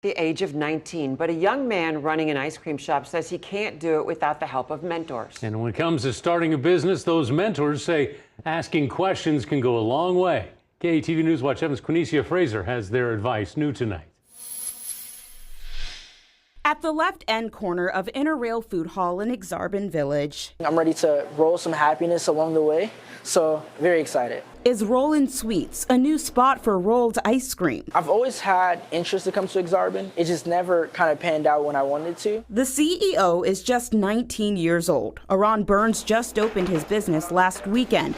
The age of 19, but a young man running an ice cream shop says he can't do it without the help of mentors. And when it comes to starting a business, those mentors say asking questions can go a long way. KETV News Watch 7's Quinicia Fraser has their advice new tonight. At the left end corner of Inner Rail Food Hall in Ak-Sar-Ben Village. I'm ready to roll some happiness along the way, so very excited. Is Rollin' Sweets, a new spot for rolled ice cream. I've always had interest to come to Ak-Sar-Ben. It just never kind of panned out when I wanted to. The CEO is just 19 years old. Aaron Burns just opened his business last weekend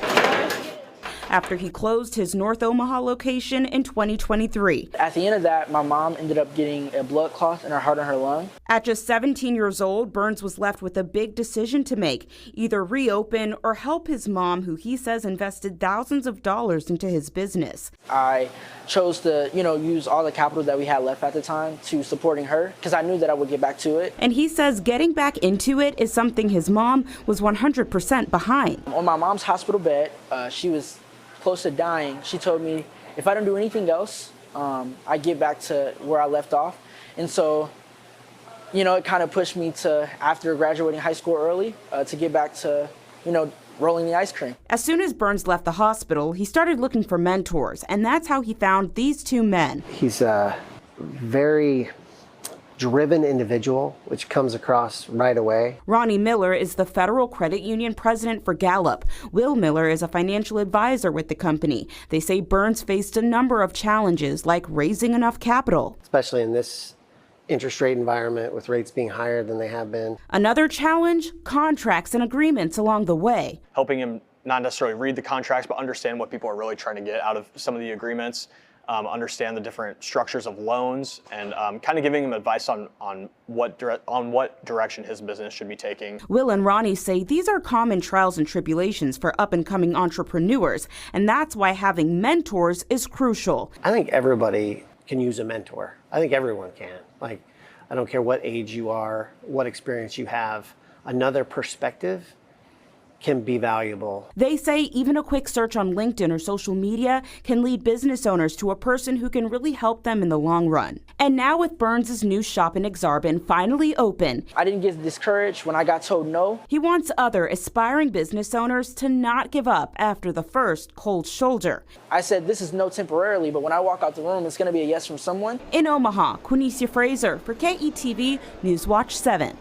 after he closed his North Omaha location in 2023. At the end of that, my mom ended up getting a blood clot in her heart and her lung. At just 17 years old, Burns was left with a big decision to make, either reopen or help his mom, who he says invested thousands of dollars into his business. I chose to, use all the capital that we had left at the time to supporting her because I knew that I would get back to it. And he says getting back into it is something his mom was 100% behind. On my mom's hospital bed, she was close to dying. She told me if I don't do anything else, I get back to where I left off. And so, it kind of pushed me to, after graduating high school early, to get back to, rolling the ice cream. As soon as Burns left the hospital, he started looking for mentors, and that's how he found these two men. He's a very driven individual, which comes across right away. Ronnie Miller is the Federal Credit Union president for Gallup. Will Miller is a financial advisor with the company. They say Burns faced a number of challenges, like raising enough capital. Especially in this interest rate environment with rates being higher than they have been. Another challenge, contracts and agreements along the way. Helping him not necessarily read the contracts, but understand what people are really trying to get out of some of the agreements. Understand the different structures of loans, and kind of giving him advice on what direction his business should be taking. Will and Ronnie say these are common trials and tribulations for up-and-coming entrepreneurs, and that's why having mentors is crucial. I think everybody can use a mentor. I think everyone can. I don't care what age you are, what experience you have. Another perspective can be valuable. They say even a quick search on LinkedIn or social media can lead business owners to a person who can really help them in the long run. And now with Burns' new shop in Ak-Sar-Ben finally open, I didn't get discouraged when I got told no. He wants other aspiring business owners to not give up after the first cold shoulder. I said this is no temporarily, but when I walk out the room, it's going to be a yes from someone. In Omaha, Quinicia Fraser for KETV News Watch 7.